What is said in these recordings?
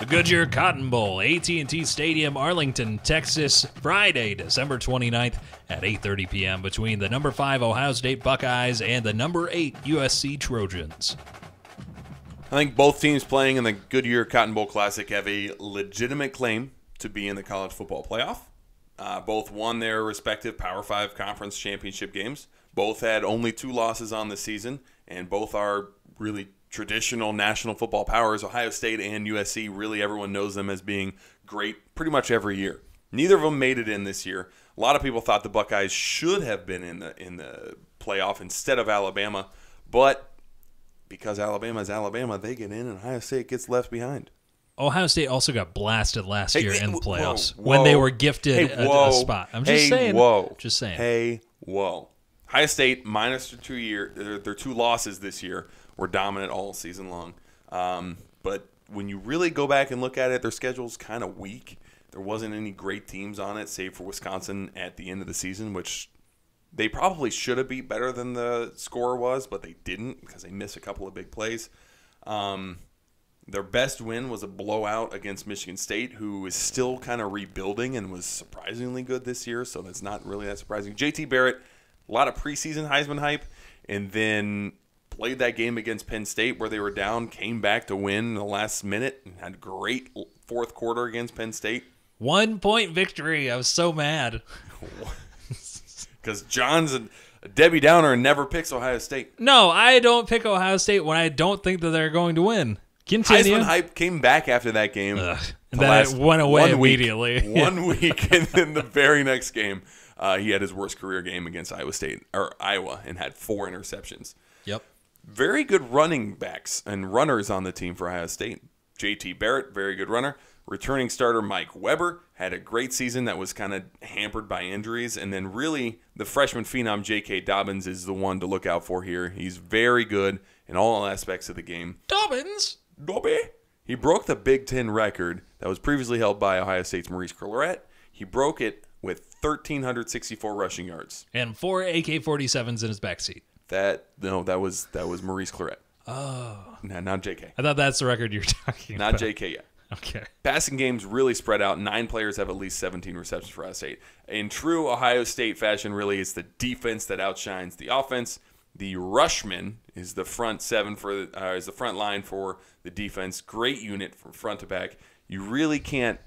The Goodyear Cotton Bowl, AT&T Stadium, Arlington, Texas, Friday, December 29th at 8:30 p.m. between the number 5 Ohio State Buckeyes and the number 8 USC Trojans. I think both teams playing in the Goodyear Cotton Bowl Classic have a legitimate claim to be in the college football playoff. Both won their respective Power 5 conference championship games. Both had only 2 losses on the season, and both are really traditional national football powers. Ohio State and USC, really everyone knows them as being great pretty much every year. Neither of them made it in this year. A lot of people thought the Buckeyes should have been in the playoff instead of Alabama, but because Alabama is Alabama, they get in and Ohio State gets left behind. Ohio State also got blasted last year in the playoffs whoa. when they were gifted a spot. I'm just saying. Just saying. Hey, whoa. Ohio State, minus their 2 losses this year, were dominant all season long. But when you really go back and look at it, their schedule's kind of weak. There wasn't any great teams on it, save for Wisconsin at the end of the season, which they probably should have beat better than the score was, but they didn't because they missed a couple of big plays. Their best win was a blowout against Michigan State, who is still kind of rebuilding and was surprisingly good this year, so that's not really that surprising. JT Barrett, a lot of preseason Heisman hype, and then played that game against Penn State where they were down, came back to win in the last minute, and had a great fourth quarter against Penn State. 1-point victory. I was so mad. Because John's a Debbie Downer and never picks Ohio State. No, I don't pick Ohio State when I don't think that they're going to win. Continue. Heisman hype came back after that game. And then it went away immediately. 1 week, and then the very next game, he had his worst career game against Iowa and had 4 interceptions. Yep. Very good running backs and runners on the team for Ohio State. JT Barrett, very good runner. Returning starter Mike Weber had a great season that was kind of hampered by injuries. And then really the freshman phenom J.K. Dobbins is the one to look out for here. He's very good in all aspects of the game. Dobbins? Dobby. He broke the Big Ten record that was previously held by Ohio State's Maurice Clarett. He broke it with 1,364 rushing yards. And 4 AK-47s in his backseat. That was Maurice Clarett. Oh. No, not JK. I thought that's the record you're talking about. Not JK yet. Okay. Passing games really spread out. 9 players have at least 17 receptions for Ohio State. In true Ohio State fashion, really, it's the defense that outshines the offense. The rushman is the front is the front line for the defense. Great unit from front to back. You really can't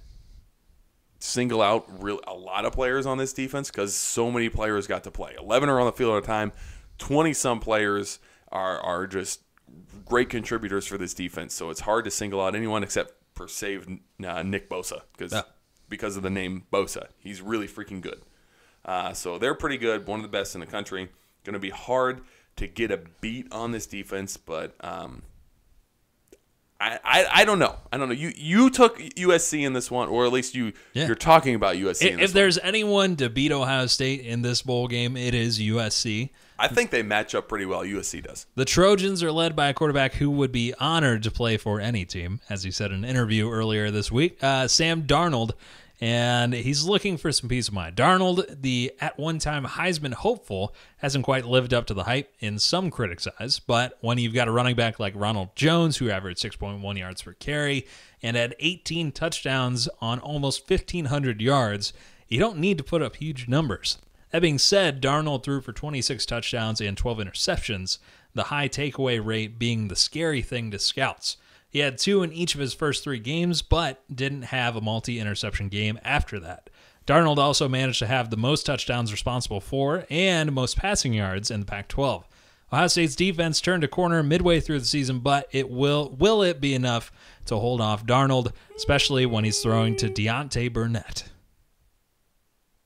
single out a lot of players on this defense because so many players got to play. 11 are on the field at a time. 20-some players are just great contributors for this defense. So it's hard to single out anyone except for Nick Bosa because of the name Bosa. He's really freaking good. So they're pretty good, one of the best in the country. Going to be hard to get a beat on this defense, but I don't know. I don't know. You took USC in this one, or at least you're talking about USC. If there's anyone to beat Ohio State in this bowl game, it is USC. I think they match up pretty well. USC does. The Trojans are led by a quarterback who would be honored to play for any team, as he said in an interview earlier this week, Sam Darnold. And he's looking for some peace of mind. Darnold, the at-one-time Heisman hopeful, hasn't quite lived up to the hype in some critics' eyes. But when you've got a running back like Ronald Jones, who averaged 6.1 yards per carry and had 18 touchdowns on almost 1,500 yards, you don't need to put up huge numbers. That being said, Darnold threw for 26 touchdowns and 12 interceptions, the high takeaway rate being the scary thing to scouts. He had 2 in each of his first 3 games, but didn't have a multi-interception game after that. Darnold also managed to have the most touchdowns responsible for and most passing yards in the Pac-12. Ohio State's defense turned a corner midway through the season, but will it be enough to hold off Darnold, especially when he's throwing to Deontay Burnett?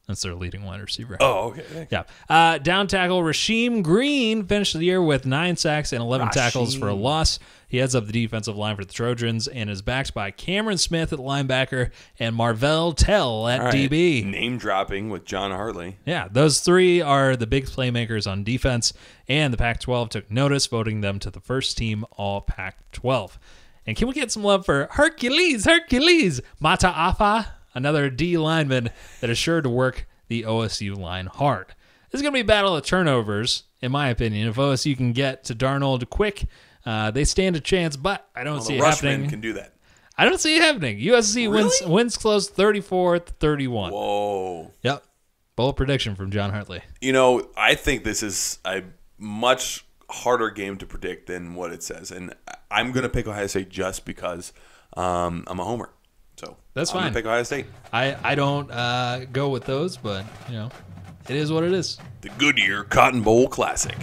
That's their leading wide receiver. Oh, okay. Yeah. Down tackle Rasheem Green finished the year with 9 sacks and 11 tackles for a loss. He heads up the defensive line for the Trojans and is backed by Cameron Smith at linebacker and Marvell Tell at DB. Name dropping with John Hartley. Yeah, those 3 are the big playmakers on defense, and the Pac-12 took notice, voting them to the first team All-Pac-12. And can we get some love for Hercules Mataafa? Another D lineman that is sure to work the OSU line hard. This is going to be a battle of turnovers, in my opinion. If OSU can get to Darnold quick, they stand a chance, but I don't see it happening. The Rushman can do that. I don't see it happening. USC wins close 34-31. Whoa. Yep. Bold prediction from John Hartley. I think this is a much harder game to predict than what it says. And I'm going to pick Ohio State just because I'm a homer. So that's fine. I'm going to pick Ohio State. I don't go with those, but, it is what it is. The Goodyear Cotton Bowl Classic.